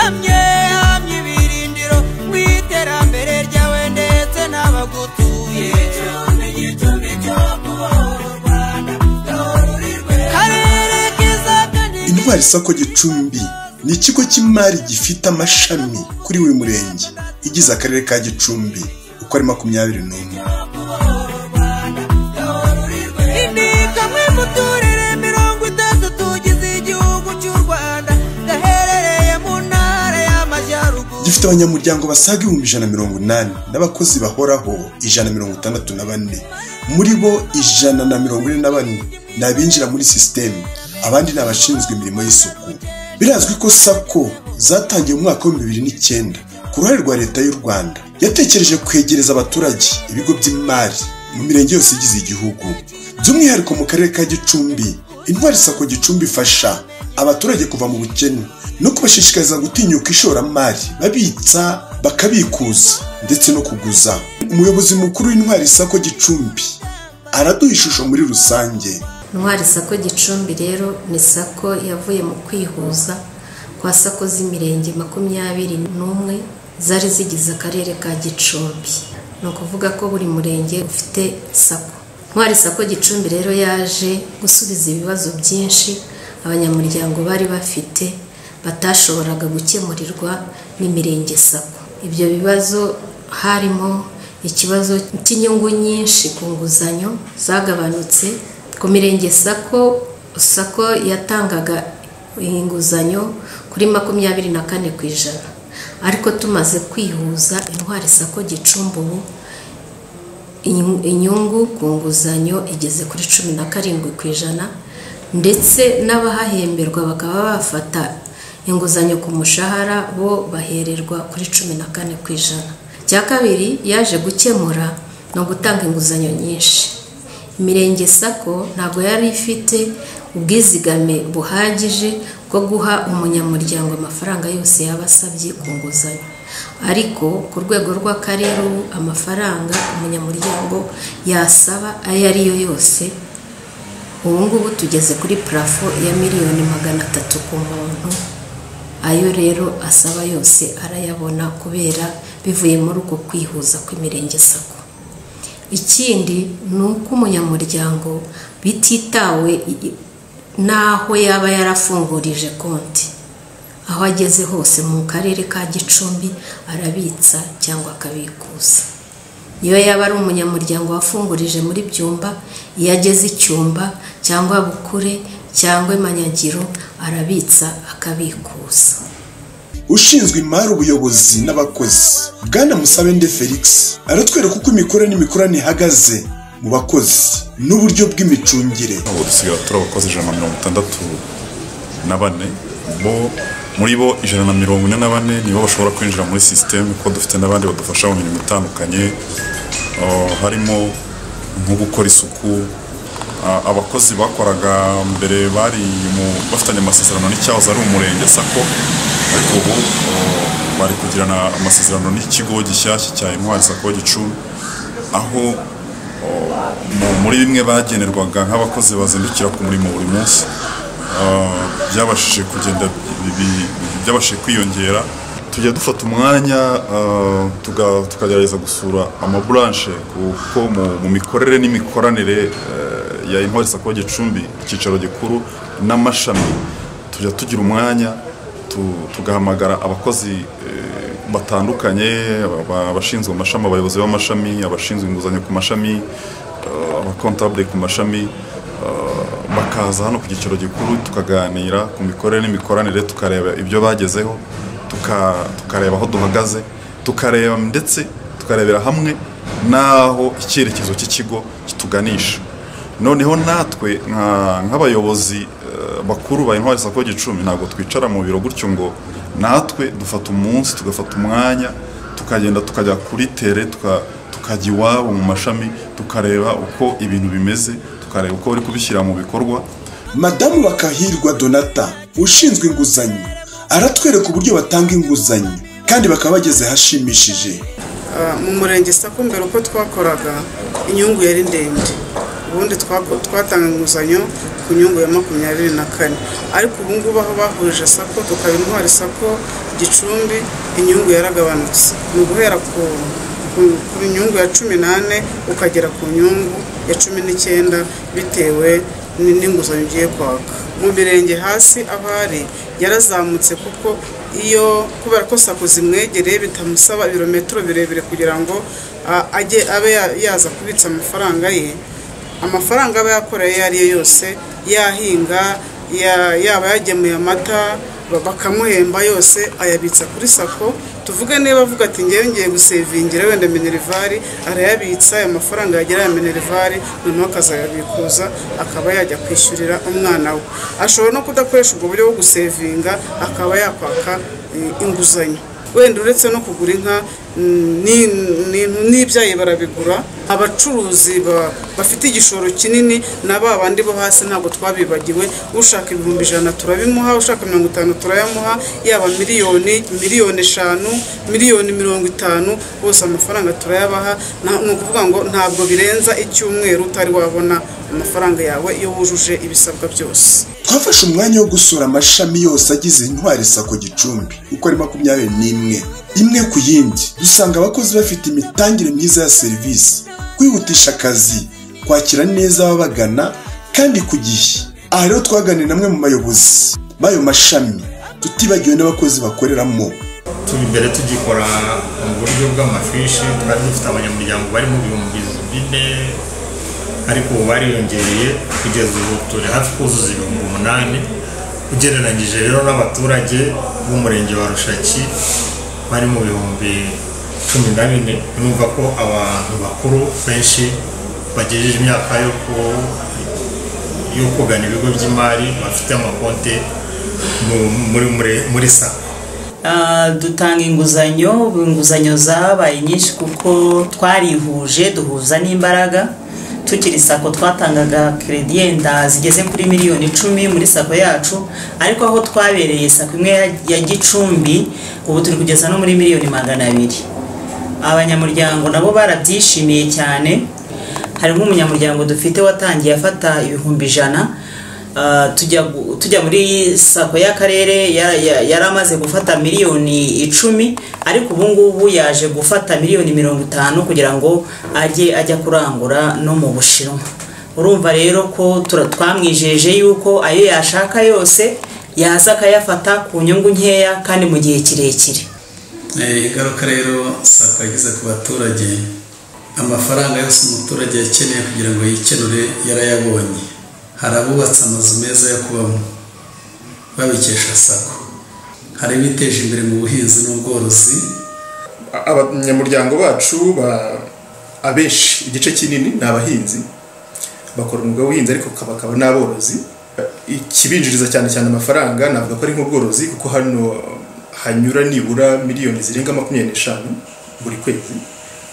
hamye ibirindiro mu iterambere ryawe ndetse n'abagutuye igicumbi cyo kubohora u Rwanda karere keza kandi Intwari Sacco Gicumbi ni ikigo cy'imari gifite amashami kuri buri murenge igize akarere ka Gicumbi uko ari 21. Gifite abanyamuryango basaga 180 n'abakozi bahoraho 164, muri bo 144 n'abinjira muri systeme, abandi n'abashinzwe imirimo y'isuku. Birazwi ko Sacco zatangiye mu mwaka wa 2009 ku ruhare rwa leta y'u Rwanda yatekereje kwegereza abaturage ibigo by'imari mu mirenge yose igize igihugu, by'umwihariko mu karere ka Gicumbi. Intwari Sacco Gicumbi ifasha abaturage kuva mu bukene no kubashishikariza gutinyuka ishoramari, babitsa bakabikuza ndetse no kuguza. Umuyobozi mukuru w'Intwari Sacco Gicumbi araduha ishusho muri rusange. Intwari Sacco Gicumbi rero ni Sacco yavuye mu kwihuza kwa Sacco z'imirenge 21 zari zigize akarere ka Gicumbi. No kuvuga ko buri murenge ufite Sacco. Intwari Sacco Gicumbi rero yaje gusubiza ibibazo byinshi abanyamuryango bari bafite batashoboraga gukemurirwa n'imirenge Sacco. Ibyo bibazo harimo ikibazo cy'inyungu nyinshi ku nguzanyo zagabanutse ku mirenge Sacco yatangaga inguzanyo kuri 24%, ariko tumaze kwihuza Intwari Sacco Gicumbi ubu inyungu ku nguzanyo igeze kuri 17%, ndetse n'abahahemberwa bakaba bafata inguzanyo ku mushahara bo bahererwa kuri 14%. Cya kabiri yaje gukemura no gutanga inguzanyo nyinshi. Imirenge Sacco ntabwo yari ifite ubwizigame buhagije bwo guha umunyamuryango amafaranga yose yabasabye ku nguzanyo, ariko ku rwego rw'akarere amafaranga umunyamuryango yasaba ayo ariyo yose ubu ngubu tugeze kuri plafo ya $300,000 ku muntu. Ayo rero asaba yose arayabona kubera bivuye muri uko kwihuza kw'imirenge Sacco. Ikindi ni uko umunyamuryango bititawe naho yaba yarafungurije konti, aho ageze hose mu karere ka Gicumbi arabitsa cyangwa akabikuza. Iyo yaba ari umunyamuryango wafungurije muri Byumba, iyo ageze Icyumba cyangwa Bukure cyangwa Manyagiro arabitsa akabikuza. Ushinzwe imari, ubuyobozi n'abakozi Bwana Musabende Felix aratwereka uko imikorere n'imikorane ihagaze mu bakozi n'uburyo bw'imicungire. Dusigaye turi abakozi 164 bo muri bo 144 nibo bashobora kwinjira muri system, ko dufite n'abandi badufasha mu mirimo itandukanye, harimo nko gukora isuku. Abakozi bakoraga mbere bari bafitanye amasezerano n'icyahoze ari umurenge Sacco, ariko ubu bari kugirana amasezerano n'ikigo gishyashya cya Intwari Sacco Gicumbi, aho muri bimwe bagenerwaga nk'abakozi bazindukira ku murimo buri munsi byabashije kugenda byabashije kwiyongera. Tujya dufata umwanya tukagerageza gusura amabranche kuko mu mikorere n'imikoranire ya Intwari Sacco Gicumbi icyicaro gikuru n'amashami tujya tugira umwanya tugahamagara abakozi batandukanye, abashinzwe amashami, abayobozi b'amashami, abashinzwe inguzanyo ku mashami, abakontable ku mashami, bakaza hano ku cyicaro gikuru tukaganira ku mikorere n'imikoranire, tukareba ibyo bagezeho, tukareba aho duhagaze, tukareba ndetse tukarebera hamwe naho icyerekezo cy'ikigo kituganisha. Noneho natwe nk'abayobozi bakuru ba Intwari Sacco Gicumbi ntabwo twicara mu biro gutyo ngo, natwe dufata umunsi tugafata umwanya tukagenda tukajya kuri tere, tukajya iwabo mu mashami, tukareba uko ibintu bimeze, tukareba uko bari kubishyira mu bikorwa. Madamu Bakahirwa Donata ushinzwe inguzanyo aratwereka uburyo batanga inguzanyo kandi bakaba bageze hashimishije. Mu murenge Sacco mbere uko twakoraga inyungu yari ndende, ubundi twatanga inguzanyo ku nyungu ya 24, ariko ubu ngubu aho bahuje sako tukaba Intwari Sako Gicumbi inyungu yaragabanutse, ni uguhera ku nyungu ya 18 ukagera ku nyungu ya 19 bitewe n'inguzanyo ugiye kwaka. Mu birenge hasi aho ari yarazamutse kuko iyo kubera ko sako zimwegereye bitamusaba ibirometero birebire kugira ngo abe yaza kubitsa amafaranga ye. Amafaranga aba yakoreye yari yose, yahinga, yaba yagemuye amata bakamuhemba yose ayabitsa kuri sako. Tuvuge niba avuga ati ngiye gusevingira wenda Minervari, arayabitsa ayo mafaranga yagera ya Minervari, noneho akazayabikuza akaba yajya kwishyurira umwana we. Ashobora no kudakoresha ubwo buryo bwo gusevinga, akaba yakwaka inguzanyo. Wenda uretse no kugura inka n'ibyayi barabigura. Abacuruzi bafite igishoro kinini na babandi bo hasi ntabwo twabibagiwe. Ushaka 100,000 turabimuha, ushaka 50 turayamuha, yaba miliyoni 5, miliyoni 50, bose amafaranga turayabaha. Ni ukuvuga ngo ntabwo birenza icyumweru utari wabona amafaranga yawe iyo wujuje ibisabwa byose. Twafashe umwanya wo gusura amashami yose agize Intwari Sako Gicumbi uko ari 21, imwe ku yindi. Dusanga abakozi bafite imitangire myiza ya serivisi, kwihutisha akazi, kwakira neza ababagana kandi ku gihe. Aha rero twaganira namwe mu bayobozi bayo mashami, tutibagiwe n'abakozi bakoreramo. Imbere tugikora mu buryo bw'amafishi, twari dufite abanyamuryango bari mu 4,000, ariko bariyongereye kugeza ubu turi hafi kuzuza 8,000. Ugereranyije rero n'abaturage b'umurenge wa Rushaki bari mu 14,000, numva ko abantu bakuru benshi bagejeje imyaka yo kugana ibigo by'imari bafite amakonte muri Sako. Dutanga inguzanyo zabaye nyinshi kuko twarihuje duhuza n'imbaraga. Tukiri Sako twatangaga kredi yenda zigeze kuri miliyoni 10 muri Sako yacu, ariko aho twabereye Sako imwe ya Gicumbi ubu turi kugeza no muri miliyoni 200. Abanyamuryango nabo barabyishimiye cyane. Hari nk'umunyamuryango dufite watangiye afata 100,000, tujya muri Sako y'akarere yaramaze gufata miliyoni 10, ariko ubu ngubu yaje gufata miliyoni 50 kugira ngo ajya kurangura no mu Bushinwa. Urumva rero ko twamwijeje yuko ayo yashaka yose yaza akayafata ku nyungu nkeya kandi mu gihe kirekire. Ingaruka rero Sako yagize ku baturage, amafaranga yose umuturage yakeneye kugira ngo yikenure yarayabonye. Hari abubatse amazu meza yo kubamo babikesha Sako, hari biteje imbere mu buhinzi n'ubworozi. Abanyamuryango bacu abenshi igice kinini ni abahinzi, bakora umwuga w'ubuhinzi ariko bakaba n'aborozi. Ikibinjiriza cyane amafaranga navuga ko ari nk'ubworozi, kuko hano hanyura nibura miliyoni zirenga 25 buri kwezi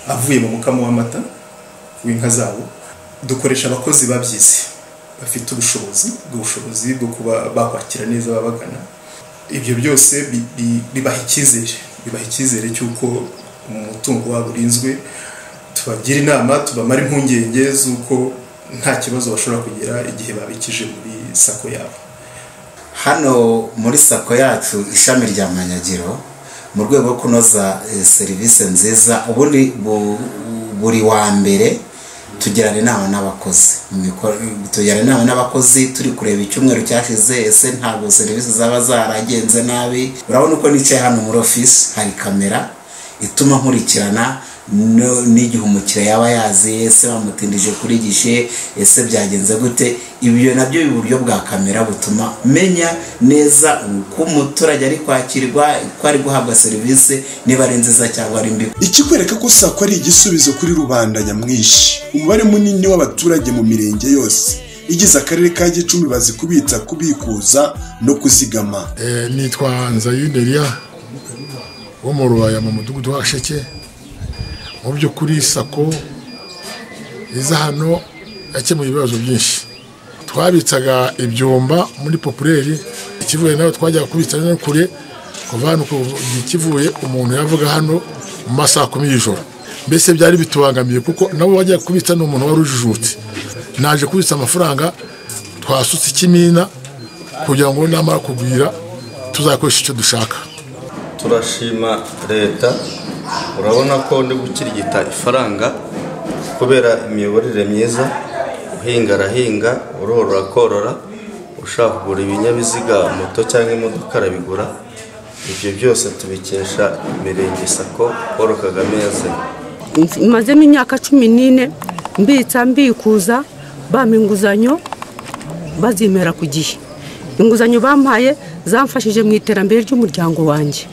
avuye mu mukamo w'amata w'inka zabo. Dukoresha abakozi babyize bafite ubushobozi bwo kuba bakwakira neza ababagana. Ibyo byose bibaha icyizere cy'uko umutungo wabo urinzwe. Tubagira inama, tubamara impungenge z'uko nta kibazo bashobora kugira igihe babikije muri Sako yabo. Hano muri Sako yacu ishami rya Manyagiro, mu rwego rwo kunoza serivisi nziza, ubundi buri wa mbere tugirana inama n'abakozi, turi kureba icyumweru cyashize, ese ntabwo serivisi zaba zaragenze nabi. Urabona uko nicaye hano muri office, hari kamera ituma nkurikirana n'igihe umukiriya yaba yaziye, ese bamutindije kuri gishe, ese byagenze gute. Ibyo nabyo uburyo bwa kamera butuma menya neza uko umuturage ari kwakirwa, ko ari guhabwa serivisi, niba ari nziza cyangwa ari mbi. Ikikwereka ko Sako ari igisubizo kuri rubanda nyamwinshi. Umubare munini w'abaturage mu mirenge yose igize akarere ka Gicumbi bazi kubitsa, kubikuza no kuzigama. Nitwa Nzayinderia wo mu Rubaya mu mudugudu wa Sheke. Mu by'ukuri Sako iza hano yakemuye ibibazo byinshi. Twabitsaga ibyumba muri Populaire, ikivuye nawe twajya kubitsa no kure, kuva hano ikivuye umuntu yavuga hano mu masaha 10 y'ijoro. Mbese byari bitubangamiye kuko nabo bajya kubitsa n'umuntu warujujutse. naje kubitsa amafaranga twasutse ikimina kugira ngo namara kugwira tuzakoresha icyo dushaka. Turashima leta, urabona ko ndi gukirigita ifaranga kubera imiyoborere myiza, uhinga arahinga, urorora korora, ushaka kugura ibinyabiziga moto cyangwa imodoka arabigura. Ibyo byose tubikesha Imirenge Sako Paul Kagame yazanye. Mazemo imyaka 14 mbitsa mbikuza bampa inguzanyo bazimera ku gihe. Inguzanyo bampaye zamfashije mu iterambere ry'umuryango wanjye.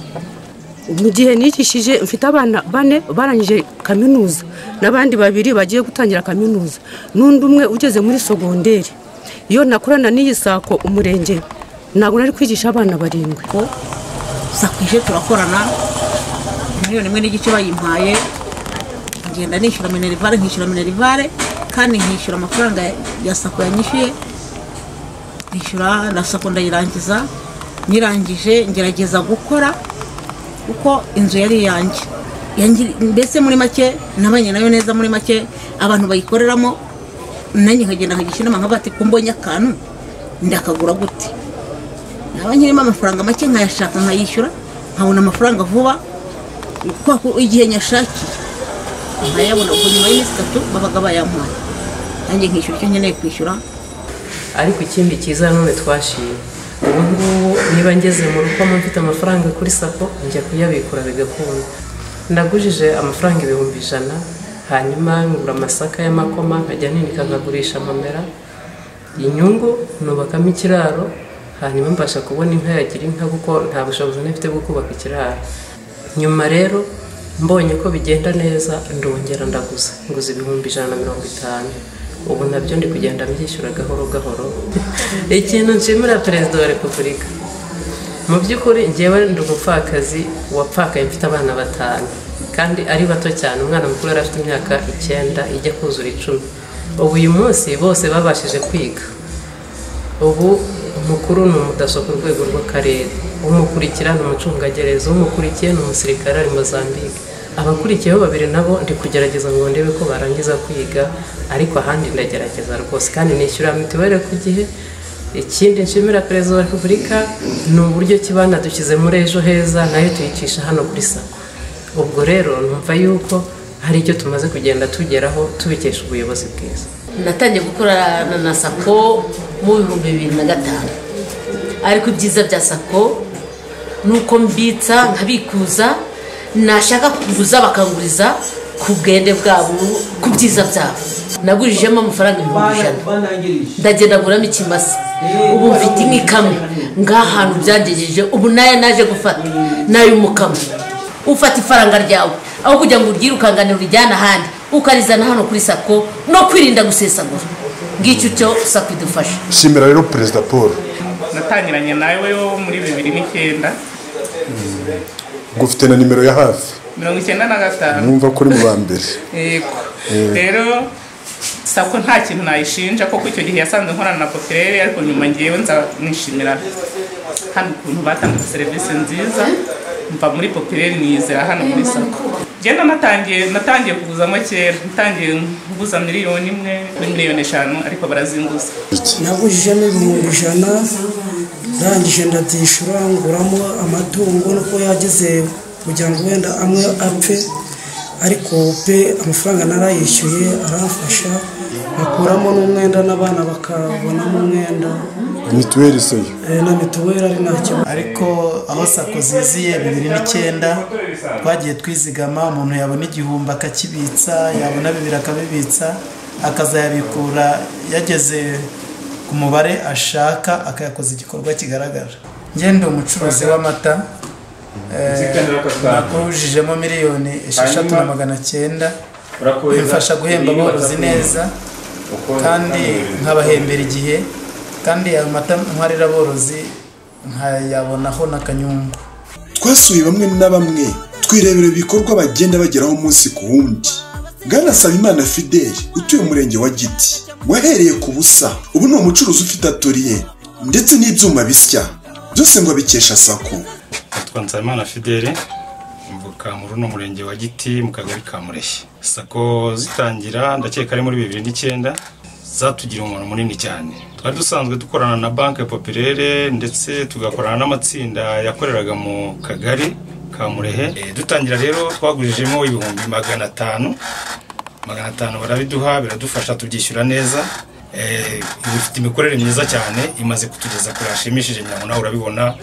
Mu gihe nikishije mfite abana 4 barangije kaminuza n'abandi 2 bagiye gutangira kaminuza n'undi umwe ugeze muri segonderi. Iyo nakorana n'iyi Sako umurenge ntabwo nari kwigisha abana 7. Sakwije turakorana miliyoni imwe n'igice bayimpaye, ngenda nishyura minerivare, nkishyura minerivare kandi nkishyura amafaranga ya Sako yanyishyuye, nishyura na Sako ndayirangiza. Nirangije ngerageza gukora uko inzu yari yanjye, mbese muri make nabanye nayo neza. Muri make abantu bayikoreramo nanjye nkagenda nkagishyira nkabati kumbonye akantu ndakagura gute, naba nkirimo amafaranga make nkayashaka nkayishyura, nkabona amafaranga vuba kuko igihe nyashakiye nkayabona. Ubwo nyuma y'iminsi 3 babaga bayampaye nanjye nkishyura icyo nkeneye kwishyura. Ariko ikindi cyiza none twashimye, ubu ngubu niba ngeze mu rugo mfite amafaranga kuri Sako njya kuyabikura bigakunda. Ndagujije amafaranga 100,000, hanyuma ngura amasaka y'amakoma nkajya ninika nkagurisha amamera, inyungu nubakamo ikiraro, hanyuma mbasha kubona inka yagira inka kuko nta bushobozi nifite bwo kubaka ikiraro. Nyuma rero mbonye ko bigenda neza ndongera ndaguza, nguza 150,000. Ubu nabyo ndi kugenda mbyishyura gahoro gahoro. Ikintu nshimira Perezida wa Repubulika, mu by'ukuri njyewe ndi umupfakazi wapfakaye mfite abana 5 kandi ari bato cyane. Umwana mukuru yari afite imyaka 9 ijya kuzura 10. Ubu uyu munsi bose babashije kwiga. Ubu umukuru ni umudaso ku rwego rw'akarere, umukurikira ni umucungagereza, umukurikiye ni umusirikare ari Mozambique. Abakurikiyeho 2 nabo ndi kugerageza ngo ndebe ko barangiza kwiga, ariko ahandi ndagerageza rwose kandi nishyura mituweli ku gihe. Ikindi nshimira Perezida wa Repubulika ni uburyo kibana dushyize muri Ejo Heza, nayo tuyicisha hano kuri Sako. Ubwo rero numva yuko hari icyo tumaze kugenda tugeraho tubikesha ubuyobozi bwiza. Natangiye gukorana na Sako mu 2005, ariko ibyiza bya Sako nuko mbitsa nkabikuza, nashaka kuguza bakanguriza ku bwende bwabo, ku byiza byabo. Nagurijemo amafaranga 100,000 ndagenda nguramo ikimasa. Ubu mfite inkikamwe ngahantu byagejeje. Ubu naje gufata nayo umukamo, ufata ifaranga ryawe aho kujya ngo uryirukanganira urijyana ahandi ukarizana hano kuri Sako no kwirinda gusesagura. Ngicyo cyo Sako idufasha. Shimira rero Perezida Paul. Natangiranye nawe muri 2009. Gufite na nimero ya hafi 95. Numva kuri mu bambere. Yego. Rero Sako nta kintu nayishinja kuko icyo gihe yasanze nkorana na Populaire, ariko nyuma ngiyewe nza nishimira hano ukuntu batanga serivisi nziza. Mva muri Populaire niyizera hano muri Sako. Genda natangiye kuguzamo kera, natangiye kuguza 1 miliyoni kuri 5 ariko barazinguza. Nagujijemo 100,000 ndangije ndabyishyura nguramo amatungo nuko yageze kugira ngo wenda amwe apfe, ariko pe amafaranga narayishyuye aramfasha, bakuramo n'umwenda n'abana bakabonamo umwenda. Mituweli se na mituweli ari nacyo. Ariko aho Sako ziziye 2009 twagiye twizigama, umuntu yabona 1,000 akakibitsa, yabona 2 akabibitsa, akazayabikura yageze ku mubare ashaka, akayakoza igikorwa kigaragara. Ngende umucuruzi w'amata, nakujijemo 6,900,000, bimfasha guhemba aborozi neza kandi nkabahembera igihe, kandi ayo mata ntwarira aborozi nkayabonaho n'akanyungu. Twasuye bamwe na bamwe twirebera ibikorwa bagenda bageraho umunsi ku wundi. Bwana Nsabimana Fidel utuye umurenge wa Giti wahereye ku busa, ubu ni umucuruzi ufite atelier ndetse n'ibyuma bisya, byose ngo abikesha Sako. Nsabimana Fidel mvuka muri uno murenge wa Giti mu kagari ka Mureshyi. Sako zitangira ndakeka ari muri 2009 zatugiriye umumaro munini cyane. Twari dusanzwe dukorana na Banque Populaire ndetse tugakorana n'amatsinda yakoreraga mu kagari ka Murehe. Dutangira rero twagujijemo ibihumbi 500 barabiduha, biradufasha tubyishyura neza. Bifite imikorere myiza cyane, imaze kutugeza kure hashimishije. Nyina nawe urabibona,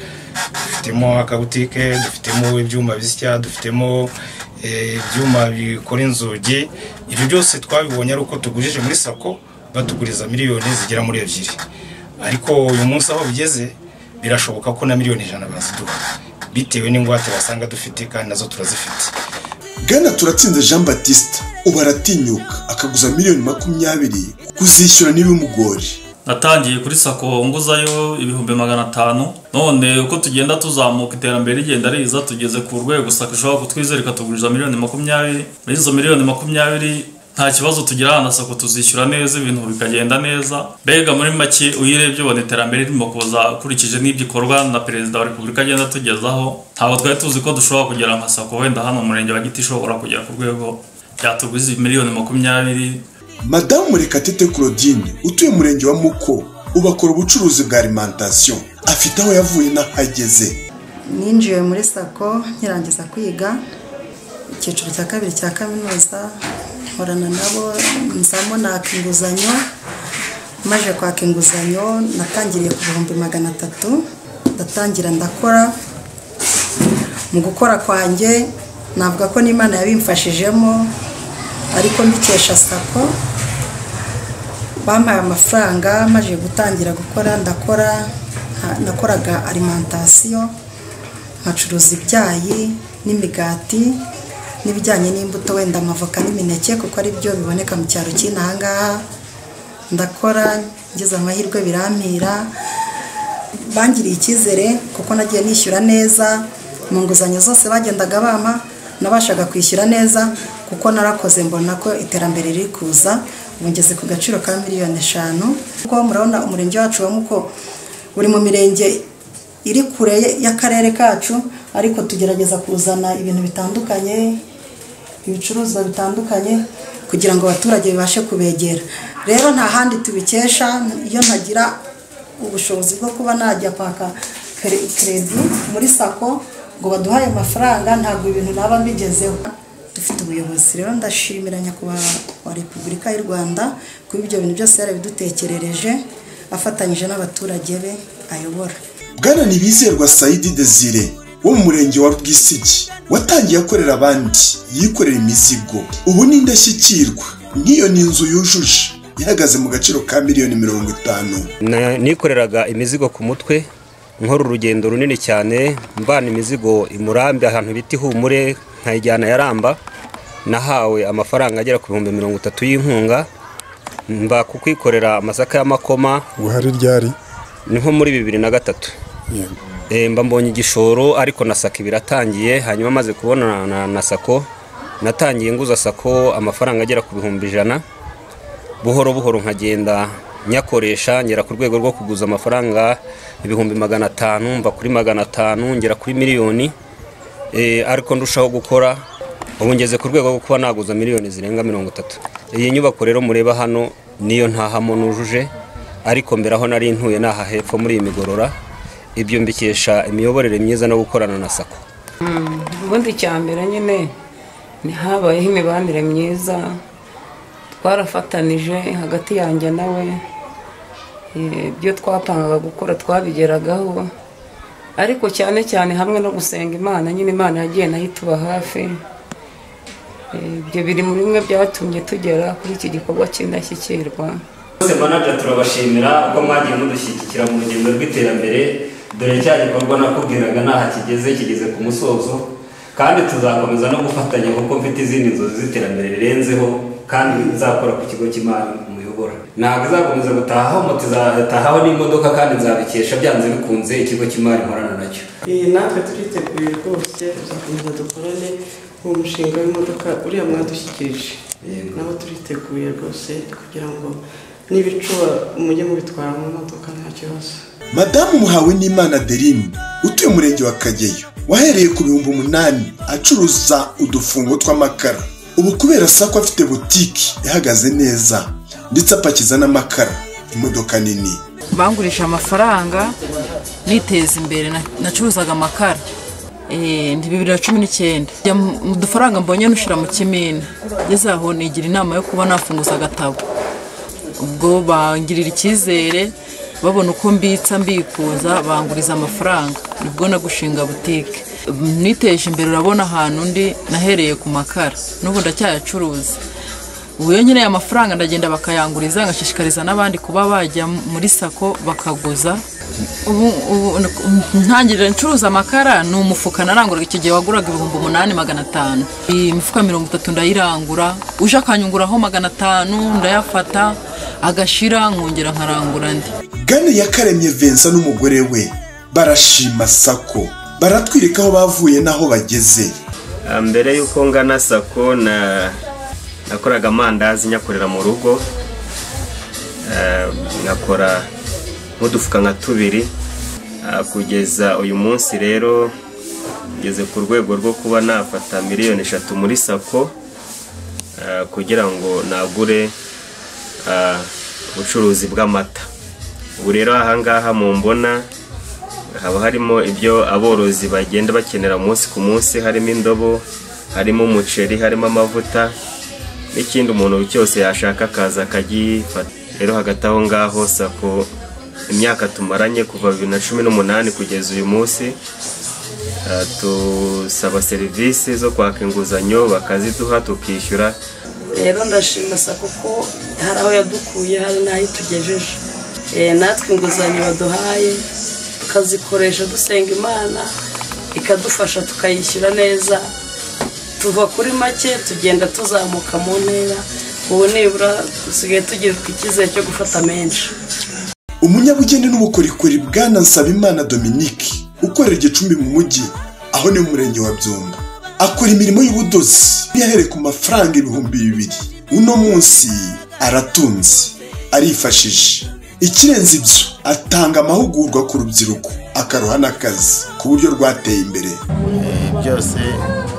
dufitemo akabutike, dufitemo ibyuma bisya, dufitemo ibyuma bikora inzugi. Ibyo byose twabibonye ari uko tugujije muri sako, batuguriza miliyoni zigera muri 2. Ariko uyu munsi aho bigeze birashoboka ko na miliyoni 100 baziduha bitewe n'ingwate basanga dufite kandi nazo turazifite. Bwana Turatsinze Jean Baptiste ubu aratinyuka akaguza miliyoni 20 kuzishyura n'ibimugori. Natangiye kuri sako nguzayo ibihumbi 500, none uko tugenda tuzamuka iterambere rigenda riza tugeze ku rwego sako ishobora kutwizera ikatuguriza miliyoni 20. Muri izo miliyoni 20 nta kibazo tugira na sako tuzishyura neza, ibintu bikagenda neza. Bega muri make uyirebye ubona iterambere ririmo kuza ukurikije n'ibikorwa na Perezida wa Repubulika agenda tugezaho. Ntabwo twari tuzi ko dushobora kugera nka sako wenda hano mu murenge wa Giti ishobora kugera ku rwego byatuguze miliyoni 20. Madamu Murekatete Claudine utuye umurenge wa Muko ubakora ubucuruzi bwa alimentation, afite aho yavuye n'ahageze. Ninjiye muri sako nkirangiza kwiga icyiciro cya 2 cya kaminuza, nkorana nabo nzamo naka inguzanyo. Maje kwaka inguzanyo natangiriye ku bihumbi 300, ndatangira ndakora. Mu gukora kwanjye navuga ko n'Imana yabimfashijemo, ariko mbikesha sako. Bampaye amafaranga maje gutangira gukora, nakoraga alimentation, nkacuruza ibyayi n'imigati n'ibijyanye n'imbuto, wenda amavoka n'imineke kuko ari byo biboneka mu cyaro cy'inahangaha. Ndakora ngeze amahirwe birampira, bangiriye icyizere kuko nagiye nishyura neza mu nguzanyo zose bagendaga bama. Nabashaga kwishyura neza kuko narakoze mbona ko iterambere riri kuza. Ubu ngeze ku gaciro ka miliyoni 5. Kuko murabona umurenge wacu wa Muko uri mu mirenge iri kure y'akarere kacu, ariko tugerageza kuzana ibintu bitandukanye, ibicuruzwa bitandukanye kugira ngo abaturage bibashe kubegera. Rero nta handi tubikesha, iyo ntagira ubushobozi bwo kuba najya kwaka credit muri sako ngo baduhaye amafaranga, ntabwo ibintu naba mbigezeho. Dufite ubuyobozi rero ndashimira nyakubahwa wa Repubulika y'u Rwanda kuba ibyo bintu byose yarabidutekerereje afatanyije n'abaturage be ayobora. Bwana Nibizerwa Saidi Desire wo mu murenge wa Rwisigi watangiye akorera abandi yikorera imizigo, ubu ni indashyikirwa. Nk'iyo ni inzu yujuje ihagaze mu gaciro ka miliyoni 50. Nikoreraga imizigo ku mutwe, nkora urugendo runini cyane, mbana imizigo imurambi ahantu biti Humure nkayijyana Yaramba. Nahawe amafaranga agera ku 30 y'inkunga, mba kukwikorera amasaka y'amakoma. Guhari ryari niho muri 2003. Mba mbonye igishoro, ariko na sako biratangiye. Hanyuma maze kubona na sako natangiye nguza sako amafaranga agera ku 100. Buhoro buhoro nkagenda nyakoresha ngera ku rwego rwo kuguza amafaranga 500, mba kuri 500 ngera kuri miliyoni. Ariko ndushaho gukora, ubu ngeze ku rwego rwo kuba naguza miliyoni zirenga 30. Iyi nyubako rero mureba hano niyo ntahamo nujuje, ariko mbere aho nari ntuye naha hepfo muri Imigorora. Ibyo mbikesha imiyoborere myiza no gukorana na sako. Ubundi cyambere nyine ni habayeho imibanire myiza, twarafatanije hagati yanjye nawe. Ibyo twapangaga gukora twabigeragaho, ariko cyane cyane hamwe no gusenga Imana. Nyine Imana yagiye nayo ituba hafi. Ibyo biri muri bimwe byatumye tugera kuri iki gikorwa cy'indashyikirwa. Manager turabashimira ko mwagiye mudushyigikira mu rugendo rw'iterambere. Dore cya gikorwa nakubwiraga naha kigeze ku musozo, kandi tuzakomeza no gufatanya kuko mfite izindi nzozi z'iterambere rirenzeho, kandi nzakora ku kigo cy'imari muyobora. Ntabwo izakomeza gutahaho moto, izatahaho n'imodoka, kandi nzabikesha byanze bikunze ikigo cy'imari nkorana nacyo. Natwe turiteguye rwose, tuzakomeza dukorane uwo mushinga w'imodoka uriya mwadushyikirije. Nabo turiteguye rwose kugira ngo n'ibicuba mujye mubitwara mu modoka nta kibazo. Madamu Muhawe n'Imana Adeline utuye umurenge wa Kageyo wahereye ku 8,000 acuruza udufungo tw'amakara. Ubu kubera sako afite butiki ihagaze neza, ndetse apakiza n'amakara imodoka nini. Bangurisha amafaranga niteza imbere, nacuruzaga amakara ndi 2019 mu dufaranga mbonye nushira mu kimina, ngeze aho nigira inama yo kuba nafunguza agatabo. Ubwo bangirira icyizere, babona uko mbitsa mbikuza, banguriza amafaranga, nibwo nagushinga butike. Niteje imbere, urabona ahantu ndi nahereye ku makara, n'ubu ndacyayacuruza. Ubu iyo nyine amafaranga ndagenda bakayanguriza, ngashishikariza n'abandi kuba bajya muri sako bakaguza. Ubu ntangirira ncuruza amakara, ni umufuka naranguraga icyo gihe waguraga 8,500. Imifuka 30 ndayirangura, uje akanyunguraho 500 ndayafata agashira, nkongera nkarangura ndi. Gane Yakaremye Vincent n'umugore we barashima sako, baratwirika aho bavuye naho bageze. Mbere yuko ngana sako nakoraga amandazi nyakorera mu rugo, ngakora nk'udufuka nka 2 kugeza uyu munsi. Rero ngeze ku rwego rwo kuba nafata 3 miliyoni muri sako kugira ngo nagure ubucuruzi bw'amata. Ubu rero ahangaha mu mbona haba harimo ibyo aborozi bagenda bakenera umunsi ku munsi, harimo indobo, harimo umuceri, harimo amavuta n'ikindi umuntu cyose yashaka akaza akagifata. Rero hagati aho ngaho sako imyaka tumaranye kuva 2018 kugeza uyu munsi, tusaba serivisi zo kwaka inguzanyo bakaziduha tukishyura. Rero ndashima sako ko hari aho yadukuye, hari n'aho itugejeje. Natwe inguzanyo baduhaye tukazikoresha dusenga Imana, ikadufasha tukayishyura neza, tuva kuri make tugenda tuzamuka mu ntera. Ubu nibura dusigaye tugira icyizere cyo gufata menshi. Umunyabugeni n'ubukorikori Bwana Nsabimana Dominique ukorera Gicumbi mu mujyi, aho ni mu murenge wa Byumba, akora imirimo y'ubudozi yahereye ku mafaranga 2,000. Uno munsi aratunze, arifashije. Ikirenze ibyo, atanga amahugurwa ku rubyiruko, akaruha n'akazi ku buryo rwateye imbere. Byose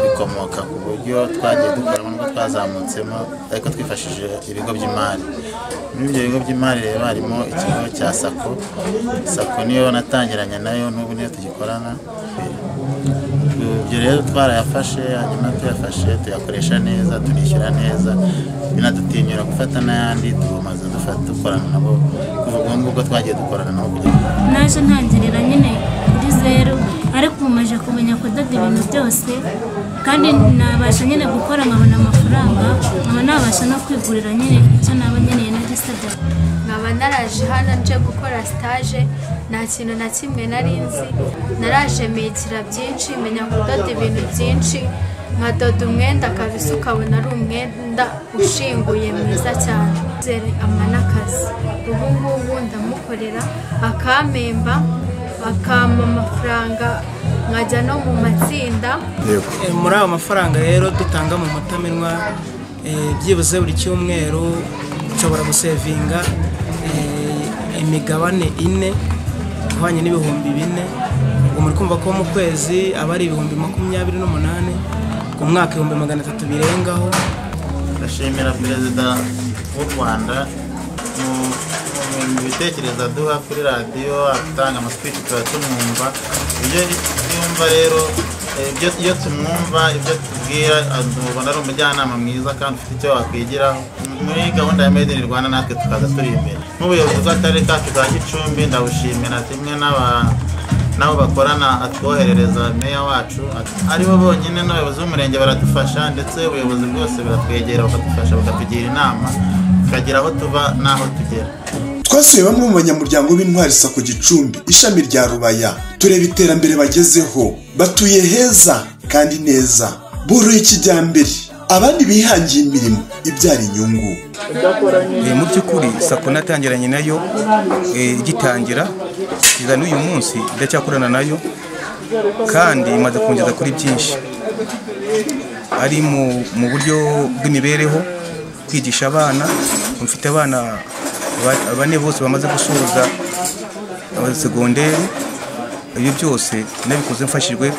bikomoka ku buryo twagiye dukoramo ngo twazamutsemo, ariko twifashije ibigo by'imari. Muri ibyo bigo by'imari rero harimo ikigo cya sako. Sako niyo natangiranye nayo, n'ubu niyo tugikorana. Ibyo rero twarayafashe, hanyuma tuyafashe tuyakoresha neza, tunishyura neza, binadutinyura gufata n'ayandi, tumaze dukorana nabo kuva ubwo twagiye dukorana nabo. Naje ntangirira nyine kuri 0, ariko umaje kumenya kudoda ibintu byose, kandi nabasha nyine gukora nkabona amafaranga, nkaba nabasha no kwigurira nyine icyo naba nkeneye nagisabye. Nkaba naraje hano nje gukora stage, nta kintu na kimwe nari nzi. Naraje mekira byinshi, menya kudoda ibintu byinshi, nkadoda umwenda kabisa ukabona ari umwenda ushinguye mwiza cyane. Zere amanakazi, ubu ngubu ndamukorera akampemba, akampa amafaranga, nkajya no mu matsinda. Muri ayo mafaranga rero dutanga mu mutamenwa, byibuze buri cyumweru nshobora gusevinga imigabane 4 ihwanye n'ibihumbi 4. Ubwo muri kumva ko mu kwezi aba ari ibihumbi 28, ku mwaka 300 birengaho. Ndashimira Perezida w'u Rwanda mu bitekerezo aduha kuri radiyo, atanga amaspeech turatumwumva. Ibyo yumva rero, iyo tumwumva, ibyo tubwira ubona ari umujyanama mwiza kandi ufite icyo wakwigiraho. Muri gahunda ya Made in Rwanda natwe tukaza turi imbere. Nk'ubuyobozi bw'akarere kacu ka Gicumbi ndabushimira, kimwe nabo bakorana, atwoherereza meya wacu, aribo bonyine n'abayobozi b'umurenge baradufasha, ndetse ubuyobozi bwose buratwegera bakadufasha, bakatugira inama, tukagira aho tuva n'aho tugera. Twasuye bamwe mu banyamuryango b'Intwari Sako Gicumbi ishami rya Rubaya, tureba iterambere bagezeho, batuye heza kandi neza, boroye kijyambere, abandi bihangiye imirimo ibyara inyungu. Mu by'ukuri sako natangiranye nayo igitangira kugeza n'uyu munsi ndacyakorana nayo, kandi imaze kongeza kuri byinshi, ari mu buryo bw'imibereho, kwigisha abana. Mfite abana 4 bose bamaze gusoza segonderi. Ibyo byose nabikoze mfashijwe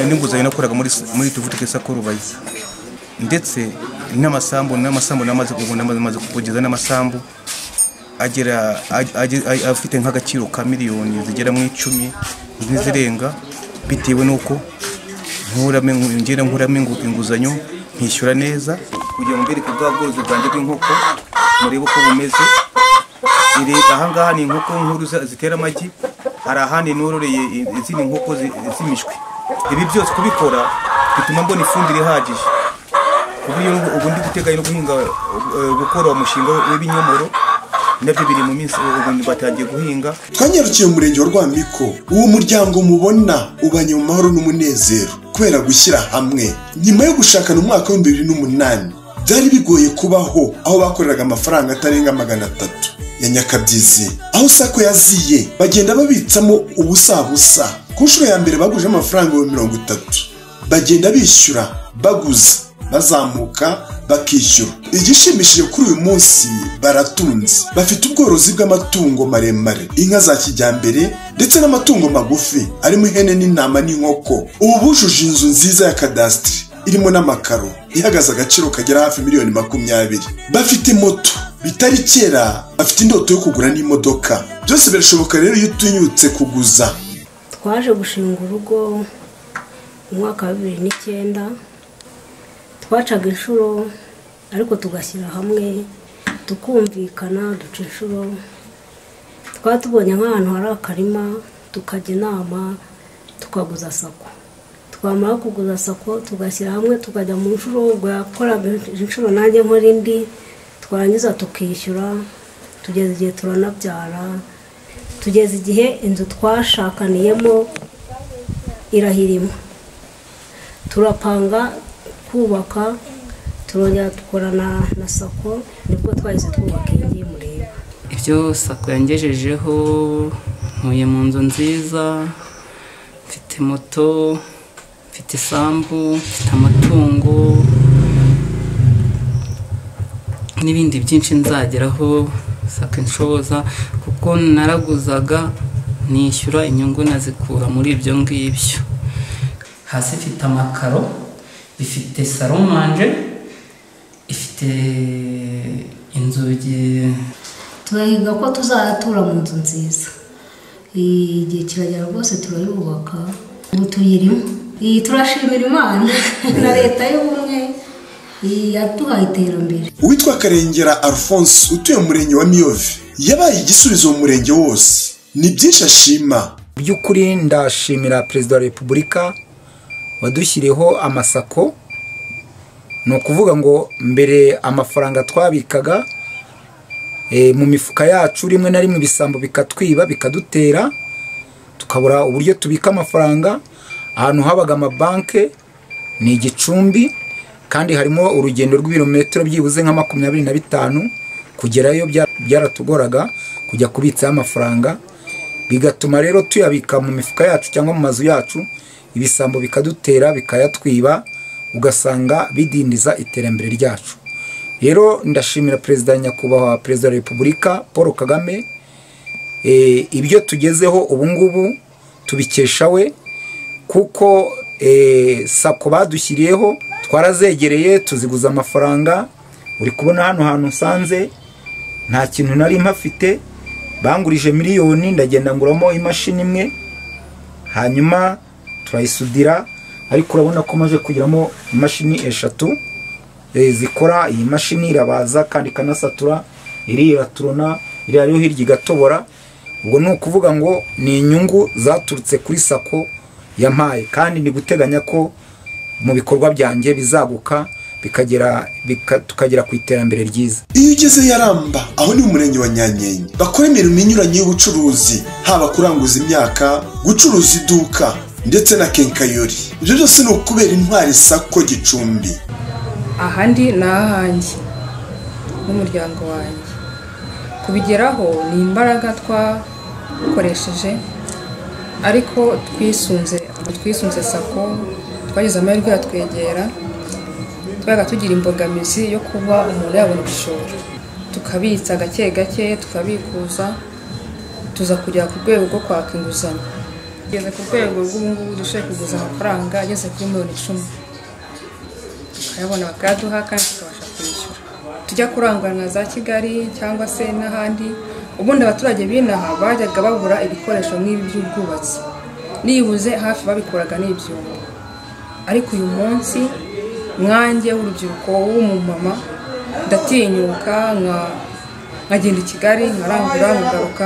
n'inguzanyo nakoraga muri Tuvuge Sako Rubaya. ndetse n'amasambu namaze kugeza n'amasambu agera afite nk'agaciro ka miliyoni zigera mu 10 n'izirenga, bitewe n'uko nkuramo inguzanyo nkishyura neza kugira ngo mbereke bwa bworozi bwanjye bw'inkoko murebe uko bumeze. Ahangaha ni inkoko nkuru zitera amagi, hari ahandi nororeye izindi nkoko z'imishwi. Ibi byose kubikora bituma mbona ifumbire ihagije, uburyo ubu ndi guteganya no guhinga gukora umushinga w'ibinyomoro, nabyo biri mu minsi ubundi batangiye guhinga. Twanyarukiye mu murenge wa Rwamiko, uwo muryango mubona ubanye mu mahoro n'umunezero kubera gushyira hamwe. Nyuma yo gushakana umwaka wa 2008 byari bigoye kubaho, aho bakoreraga amafaranga atarenga 300 ya nyakabyizi, aho sako yaziye bagenda babitsamo ubusa. Ku nshuro ya mbere baguje amafaranga 30, bagenda bishyura baguza bazamuka bakishyura. Igishimishije kuri uyu munsi baratunze, bafite ubworozi bw'amatungo maremare, inka za kijyambere ndetse n'amatungo magufi arimo ihene n'intama n'inkoko. Ubu bujuje inzu nziza ya kadasitiri irimo n'amakaro ihagaze agaciro kagera hafi miliyoni 20. Bafite moto bitari kera, bafite indoto yo kugura n'imodoka. Byose birashoboka rero iyo utinyutse kuguza. Twaje gushinga urugo mu mwaka wa 2009, twacaga inshuro ariko tugashyira hamwe tukumvikana duca inshuro. Twatubonye nk'ahantu hari akarima tukajya inama tukaguza sako. Twamara kuguza sako tugashyira hamwe tukajya mu nshuro, ubwo yakoraga inshuro nanjye nkora indi, twarangiza tukishyura. Tugeze igihe turanabyara, tugeze igihe inzu twashakaniyemo irahirima, turapanga kubaka, turongera dukorana na sako, nibwo twahise twubaka iyi mureba. Ibyo sako yangejejeho, ntuye mu nzu nziza, mfite moto, mfite isambu, mfite amatungo n'ibindi byinshi nzageraho sako inshoboza, kuko naraguzaga nishyura inyungu nazikura muri ibyo ngibyo. Hasi ifite amakaro, ifite salomanje, ifite inzugi. Turahiga ko tuzatura mu nzu nziza, igihe kiragera rwose turayubaka, ubu tuyirimo. Turashimira Imana na leta y'ubumwe yaduhaye iterambere. Uwitwa Karengera Alphonse utuye mu murenge wa Miyove yabaye igisubizo mu murenge wose. Ni byinshi ashima. By'ukuri ndashimira Perezida wa Repubulika wadushyiriyeho amasako. No kuvuga ngo mbere amafaranga twabikaga mu mifuka yacu, rimwe na rimwe ibisambo bikatwiba bikadutera, tukabura uburyo tubika amafaranga. Ahantu habaga amabanke ni Igicumbi, kandi harimo urugendo rw'ibirometero byibuze nka 25 kugerayo. Byaratugoraga kujya kubitsa amafaranga, bigatuma rero tuyabika mu mifuka yacu cyangwa mu mazu yacu, ibisambo bikadutera bikayatwiba, ugasanga bidindiza iterambere ryacu. Rero ndashimira Perezida Nyakubahwa Perezida wa Repubulika Paul Kagame, ibyo tugezeho ubu ngubu tubikesha we, kuko sako badushyiriyeho twarazegereye tuziguza amafaranga. Uri kubona hano hantu nsanze nta kintu nari mpafite, bangurije miliyoni, ndagenda nguramo imashini imwe, hanyuma turayisudira, ariko urabona ko maze kugiramo imashini 3 zikora. Iyi mashini irabaza kandi kanasatura, iraturona, iriyo hirya igatobora. Ubwo ni ukuvuga ngo ni inyungu zaturutse kuri sako yampaye, kandi ni guteganya ko mu bikorwa byanjye bizaguka tukagera ku iterambere ryiza. Iyo ugeze Yaramba, aho ni mu murenge wa Nyanyenye, bakora imirimo inyuranye y'ubucuruzi, haba kuranguza imyaka, gucuruza iduka ndetse na kenkayori. Ibyo byose ni ukubera intwari sako Gicumbi. Ahandi ni ahanjye n'umuryango wanjye. Kubigeraho ni imbaraga twakoresheje, ariko twisunze sako. Twagize amahirwe yatwegera, twaga tugira imbogamizi yo kuba umuntu yabona igishoro, tukabitsa gake gake, tukabikuza, tuza kugera ku rwego rwo kwaka inguzanyo. Tugeze ku rwego rw'ubungubu dushoboye kuguza amafaranga ageze kuri 10 million. tukayabona bakayaduha kandi tukabasha kwishyura. Tujya kurangura nka za Kigali cyangwa se n'ahandi, ubundi abaturage b'inaha bajyaga babura ibikoresho nk'ibi by'ubwubatsi, nibuze hafi babikoraga n'ibyuma. Ariko uyu munsi mwanjye w'urubyiruko w'umumama ndatinyuka nkagenda i Kigali nkarangura nkagaruka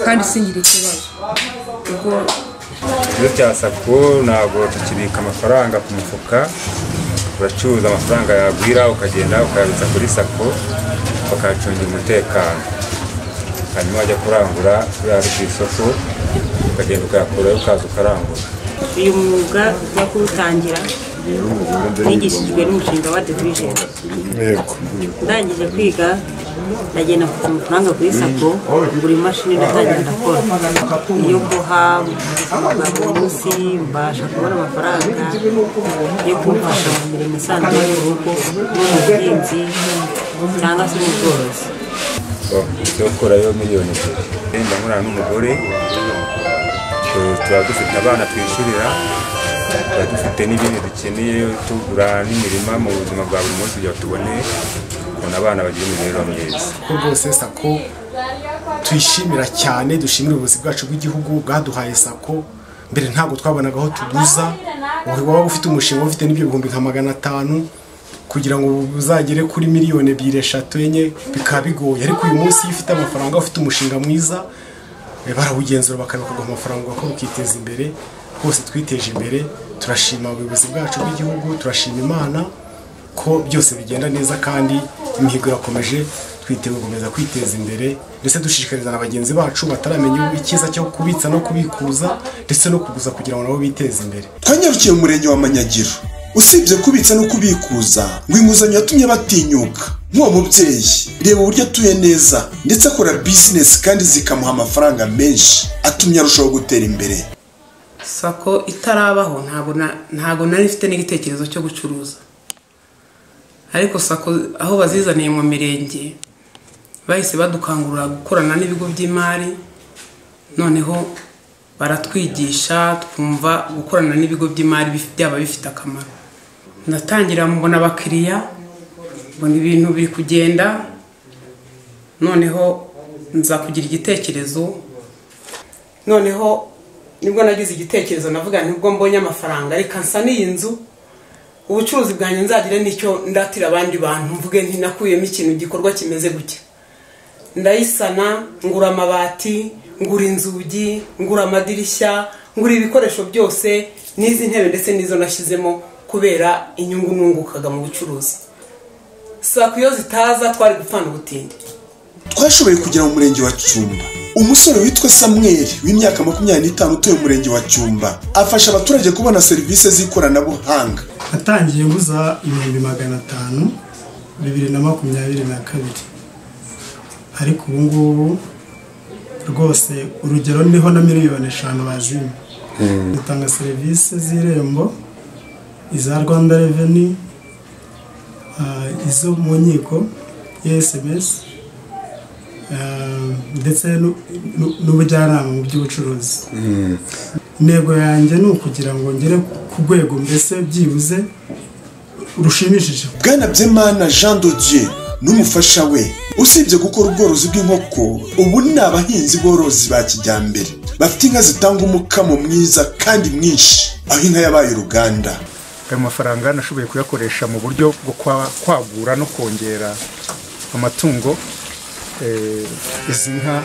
kandi singira ikibazo. Ubwo iyo cya sako ntabwo tukibika amafaranga ku mufuka, uracuruza amafaranga yagwira ukagenda ukayabitsa kuri sako bakayacungira umutekano, hanyuma wajya kurangura uri ku isoko ukagenda ukayakurayo ukaza ukarangura. uyu mwuga ujya kuwutangira nigishijwe n'umushinga wa Division. Ndangije kwiga ndagenda mfata amafaranga kuri sako ngura imashini ndatangira ndakora iyo guha buri munsi mbasha kubona amafaranga yo kumfasha mu mirimo isanzwe y'urugo n'ubuhinzi cyangwa se mu bworozi. Cyo gukurayo miliyoni 2 ndamurana n'umugore, tuba dufite abana twishyurira, tuba dufite n'ibindi dukeneye tugura n'imirima mu buzima bwa buri munsi kugira tubone ukuntu abana bagira imibereho myiza. Rwose sako tuyishimira cyane, dushimira ubuyobozi bwacu bw'igihugu bwaduhaye sako. Mbere ntabwo twabonaga aho tuguza, waba ufite umushinga ufite n'ibyo bihumbi nka 500 kugira ngo uzagere kuri miliyoni 2, 3, 4 bikaba bigoye. Ariko uyu munsi iyo ufite amafaranga, ufite umushinga mwiza, barawugenzura bakabikuguha amafaranga uko ukiteza imbere. Rwose twiteje imbere, turashima ubuyobozi bwacu bw'igihugu, turashima Imana ko byose bigenda neza kandi imihigo irakomeje. Twiteguye gukomeza kwiteza imbere ndetse dushishikariza na bagenzi bacu bataramenya icyiza cyo kubitsa no kubikuza ndetse no kuguza kugira ngo nabo biteze imbere. Twanyarukiye mu murenge wa Manyagiro. Usibye kubitsa no kubikuza, ngo inguzanyo yatumye batinyuka. Nk'uwo mubyeyi reba uburyo atuye neza ndetse akora business kandi zikamuha amafaranga menshi atumye arushaho gutera imbere. Sako itarabaho ntabwo nari mfite n'igitekerezo cyo gucuruza, ariko sako aho bazizaniye mu mirenge bahise badukangurira gukorana n'ibigo by'imari, noneho baratwigisha twumva gukorana n'ibigo by'imari byaba bifite akamaro. Natangira mbona abakiriya, mbona ibintu biri kugenda, noneho nza kugira igitekerezo, noneho nibwo nagize igitekerezo navuga nibwo mbonye amafaranga reka nsa n'iyi nzu ubucuruzi bwanjye nzagire nicyo ndatira abandi bantu, mvuge nti nakuyemo ikintu gikorwa kimeze gutya. Ndayisana, ngura amabati, ngura inzugi, ngura amadirishya, ngura ibikoresho byose n'izi ntebe ndetse n'izo nashyizemo kubera inyungu nungukaga mu bucuruzi. Sako iyo zitaza twari gupfana ubutindi. Twashoboye kugera mu murenge wa Cyumba. Umusore witwa Samuel w'imyaka 25 utuye mu murenge wa Cyumba afasha abaturage kubona serivisi z'ikoranabuhanga. Natangiye nguza ibihumbi 500 2022, ariko ubu ngubu rwose urugero niho na miliyoni 5 bazimye. Dutanga serivisi z'irembo, iza Rwanda Revenue, izo mu nkiko, SMS, ndetse n'ubujyanama mu by'ubucuruzi. Intego yanjye ni ukugira ngo ngere ku rwego mbese byibuze rushimishije. Bwana Byemana Jean de Dieu n'umufasha we usibye gukora ubworozi bw'inkoko, ubu ni abahinzi borozi ba kijyambere bafite inka zitanga umukamo mwiza kandi mwinshi, aho inka yabaye uruganda. Ayo mafaranga nashoboye kuyakoresha mu buryo bwo kwagura no kongera amatungo. Izi nka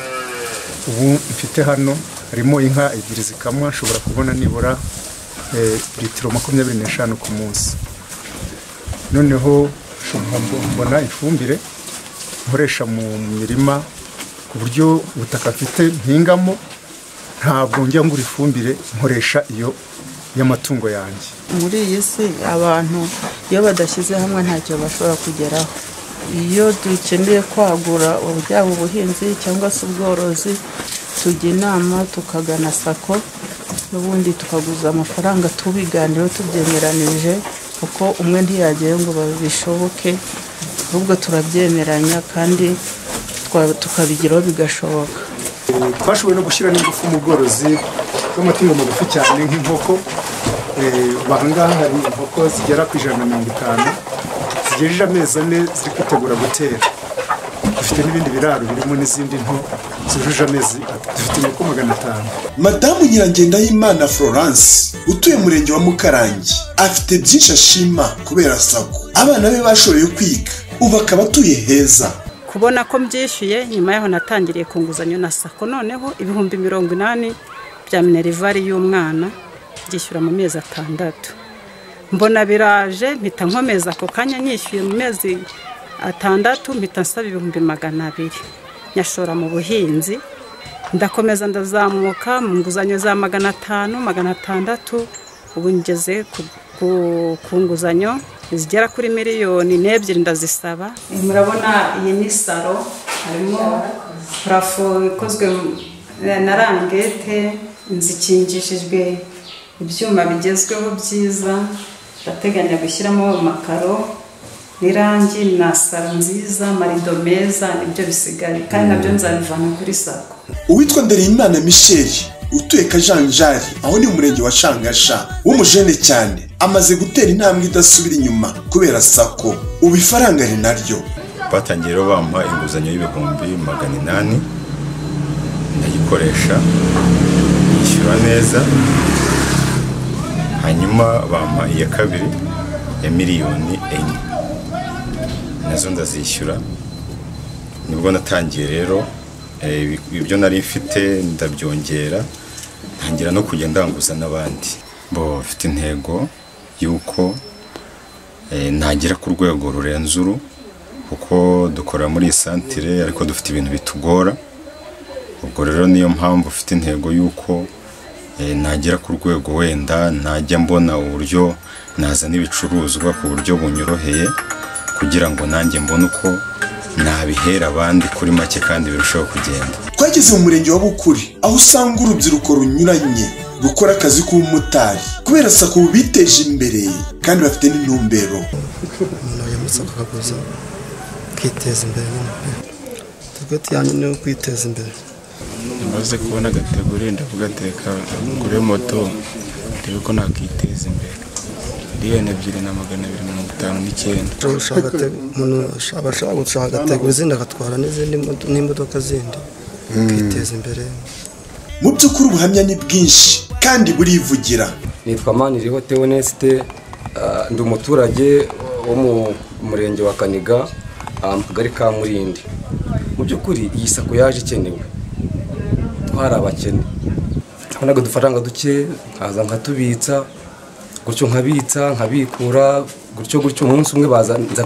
ubu mfite hano harimo inka 2 zikamwa, nshobora kubona nibura litiro 25 ku munsi. Noneho mbona ifumbire nkoresha mu mirima ku buryo ubutaka mfite mpingamo ntabwo njya ngura ifumbire, nkoresha iyo y'amatungo yanjye. Muri iyi si abantu iyo badashyize hamwe ntacyo bashobora kugeraho. Iyo dukeneye kwagura uburyo ubuhinzi cyangwa se ubworozi, tujya inama tukagana sako, n'ubundi tukaguza amafaranga tubiganiraho tubyemeranije, kuko umwe ntiyagera ngo babishoboke, ahubwo turabyemeranya kandi tukabigiraho bigashoboka. Twashoboye no gushyira n'ingufu mu bworozi bw'amatungo magufi cyane nk'inkoko, Ahangaha hari inkoko zigera ku 150 zigejeje amezi 4 ziri kwitegura gutera. Dufite n'ibindi biraro birimo n'izindi nto zujuje amezi, dufite inkoko 500. Madamu Nyirangendahimana Florence utuye murenge wa Mukarangi afite byinshi ashima kubera sako abana be bashoboye kwiga ubu akaba atuye heza. Kubona ko mbyishyuye nyuma yaho natangiriye ku nguzanyo na sako, noneho ibihumbi 80 bya minervari y'umwana byishyura mu mezi 6. Mbona biraje mpita nkomeza ako kanya nyishyuye mu mezi 6 mpita nsaba ibihumbi 200 nyashora mu buhinzi, ndakomeza ndazamuka mu nguzanyo za 500 600, ubu ngeze ku nguzanyo zigera kuri miliyoni 2 ndazisaba. Murabona iyi ni salo, harimo parafo ikozwe na rangete, nzikingishijwe ibyuma bigezweho byiza, ndateganya gushyiramo amakaro n'irangi na salo nziza, marido meza, nibyo bisigaye kandi nabyo nzabivana kuri sako. Uwitwa Ndereyimana Michel utuye Kajanjari aho ni umurenge wa Shangasha w'umujene cyane amaze gutera intambwe idasubira inyuma kubera sako ubu ifaranga rinaryo. Batangiye bampa inguzanyo y'ibihumbi 800 ndayikoresha yishyura neza, hanyuma bampa iya kabiri ya miliyoni 4 nazo ndazishyura. Nibwo natangiye rero ibyo nari mfite ndabyongera ntangira no kujya ndanguza n'abandi. Mfite intego yuko nagera ku rwego rurenze uru, kuko dukora muri santire ariko dufite ibintu bitugora. Ubwo rero niyo mpamvu ufite intego yuko nagera ku rwego wenda najya mbona uburyo nazana ibicuruzwa ku buryo bunyoroheye, kugira ngo nanjye mbone uko nabihera abandi kuri make kandi birushaho kugenda. Twageze mu murenge wa Bukuri aho usanga urubyiruko runyuranye rukora akazi k'umumotari kubera sako biteje imbere kandi bafite n'intumbero. Umuntu yamutse akaguza kwiteza imbere, tugati yanyu no kwiteza imbere. Maze kubona agateguri ndavuga teka kuri moto ndebe ko nakiteza imbere. Miliyoni 2,259. Umuntu abashaka gushaka agateguri zindi agatwara n'izindi n'imodoka zindi kwiteza imbere. Mu by'ukuri ubuhamya ni bwinshi kandi burivugira. Nitwa Maniriho Theoneste, ndi umuturage wo mu murenge wa Kaniga mu kagari ka Murindi. Mu by'ukuri iyi sako yaje ikenewe, twari abakene, nabonaga udufaranga duke nkaza nkatubitsa gutyo, nkabitsa nkabikura gutyo umunsi umwe baza nza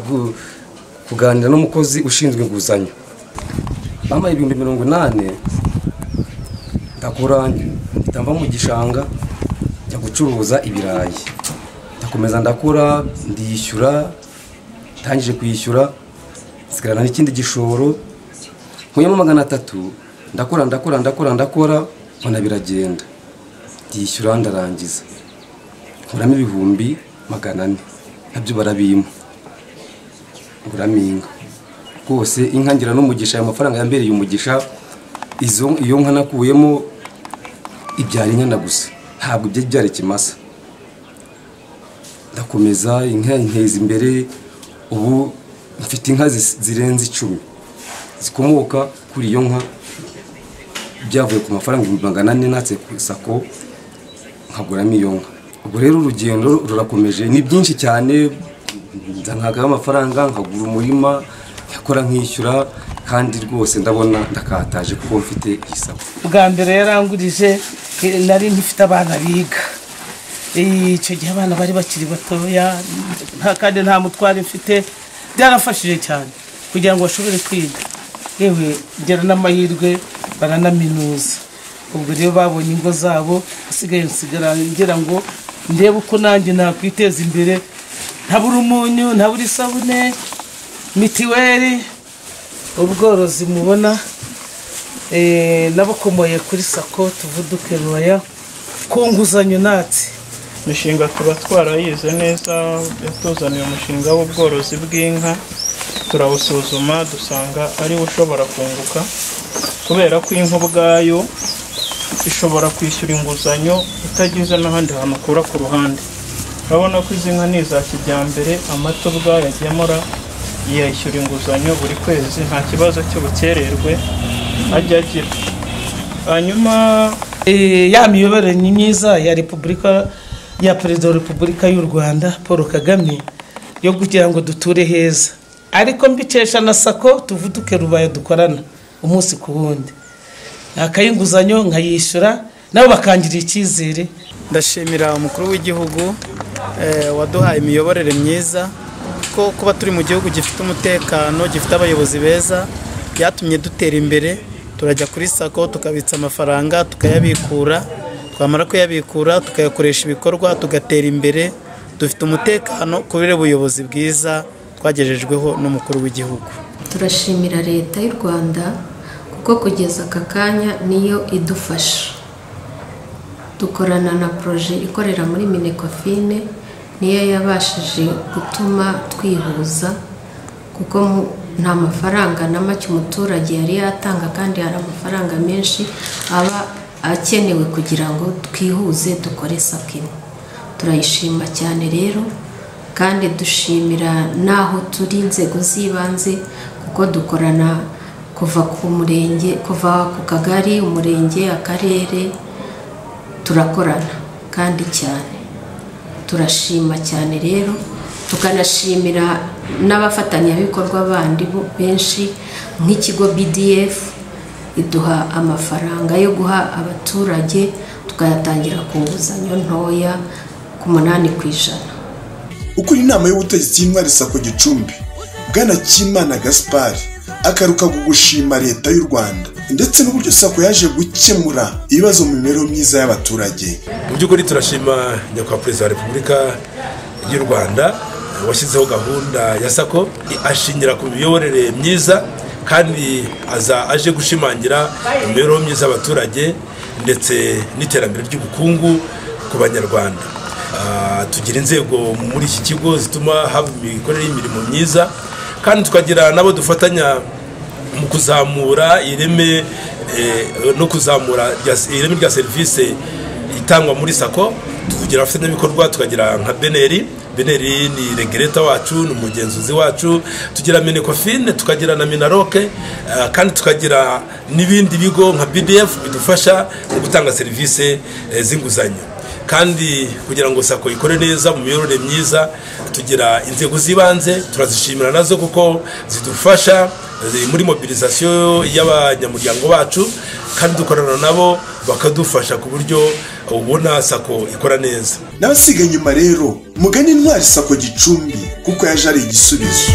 kuganira n'umukozi ushinzwe inguzanyo, bampaye ibihumbi 80 ndakora ndamba mu gishanga cyo gucuruza ibirayi, ndakomeza ndakora ndishyura, tangije kwishyura sigarana n'ikindi gishoro nkuyemo 300 ndakora mbona biragenda, ndishyura ndarangiza nkuramo ibihumbi 400 nabyo barabima nguraminga rwose. Inka ngira n'umugisha, ayo mafaranga yambereye umugisha, iyo nka nakuyemo ibyara inyana gusa, ntabwo ibyo byari ikimasa. Ndakomeza inka inteza imbere, ubu mfite inka zirenze 10 zikomoka kuri iyo nka, byavuye ku mafaranga 400 natse ku sako nkaguramo iyo nka. Ubwo rero urugendo rurakomeje, ni byinshi cyane, nzanaga amafaranga nkagura umurima yakora nkishyura, kandi rwose ndabona ndakataje kuko mfite isako. Bwa mbere yarangurije nari ntifite abana biga, icyo gihe abana bari bakiri batoya kandi nta mutware mfite, byarafashije cyane kugira ngo bashobore kwiga, yewe ngera n'amahirwe baranaminuza. Ubwo rero babonye ingo zabo, asigaye nsigara ngira ngo ndebe uko nanjye nakwiteza imbere, ntabura umunyu, ntabura isabune, mitiweli. Ubworozi mubona nabukomoye kuri sako tuvuduke roya ku nguzanyo natse. Imishinga tuba twarayize neza, yatuzaniye umushinga w'ubworozi bw'inka, turawusuzuma dusanga ari ushobora kunguka, kubera ko inka ubwayo ishobora kwishyura inguzanyo utagize n'ahandi hantu ukura ku ruhande. Urabona ko izi nka ni iza kijyambere, amata ubwayo agemura yishyura inguzanyo buri kwezi nta kibazo cy'ubukererwe ajya agira. Hanyuma ya miyoborere myiza ya repubulika ya perezida wa repubulika y'u Rwanda Paul Kagame yo kugira ngo duture heza, ariko mbikesha na sako tuvuduke Rubaya dukorana umunsi ku wundi, akayinguzanyo nkayishyura nabo bakangirira icyizere. Ndashimira umukuru w'igihugu waduhaye imiyoborere myiza, ko kuba turi mu gihugu gifite umutekano, gifite abayobozi beza, byatumye dutera imbere. Turajya kuri sako tukabitsa amafaranga tukayabikura, twamara kuyabikura tukayakoresha ibikorwa tugatera imbere. Dufite umutekano kubera ubuyobozi bwiza twagejejweho n'umukuru w'igihugu. Turashimira leta y'u Rwanda kuko kugeza aka kanya niyo idufasha. Dukorana na proje ikorera muri Minecofine, niyo yabashije gutuma twihuza kuko nta mafaranga na make umuturage yari yatanga, kandi hari amafaranga menshi aba akenewe kugira ngo twihuze dukore sako imwe. Turayishima cyane rero, kandi dushimira n'aho turi inzego z'ibanze kuko dukorana kuva ku murenge, kuva ku kagari, umurenge, akarere, turakorana kandi cyane. Turashima cyane rero, tukanashimira n'abafatanyabikorwa bandi benshi nk'ikigo BDF iduha amafaranga yo guha abaturage, tukayatangira ku nguzanyo ntoya ku 8%. Ukuri inama y'ubutegetsi y'Intwari Sako Gicumbi, Bwana Kimana Gaspard akaruka gushima leta y'u Rwanda ndetse n'uburyo sako yaje gukemura ibibazo mu mibereho myiza y'abaturage. Mu by'ukuri turashima nyakubahwa perezida wa repubulika y'u Rwanda washyizeho gahunda ya sako, ashingira ku miyoborere myiza kandi aje gushimangira imibereho myiza y'abaturage ndetse n'iterambere ry'ubukungu ku banyarwanda. Tugira inzego muri iki kigo zituma haba imikorere y'imirimo myiza, kandi tukagira nabo dufatanya mu kuzamura ireme no kuzamura ireme rya serivisi itangwa muri sako. Tugira abafatanyabikorwa, tukagira nka Beneri ni regulator wacu, ni umugenzuzi wacu, tugira Minecofine, tukagira na Minaroke, kandi tukagira n'ibindi bigo nka BDF bidufasha mu gutanga serivisi z'inguzanyo. Kandi kugira ngo sako ikore neza mu miyoborere myiza, tugira inzego z'ibanze, turazishimira nazo kuko zidufasha muri mobilisation y'abanyamuryango bacu, kandi dukorana nabo bakadufasha ku buryo ubona sako ikora neza. N'abasiga nyuma rero mugani Intwari Sako Gicumbi kuko yaje ari igisubizo.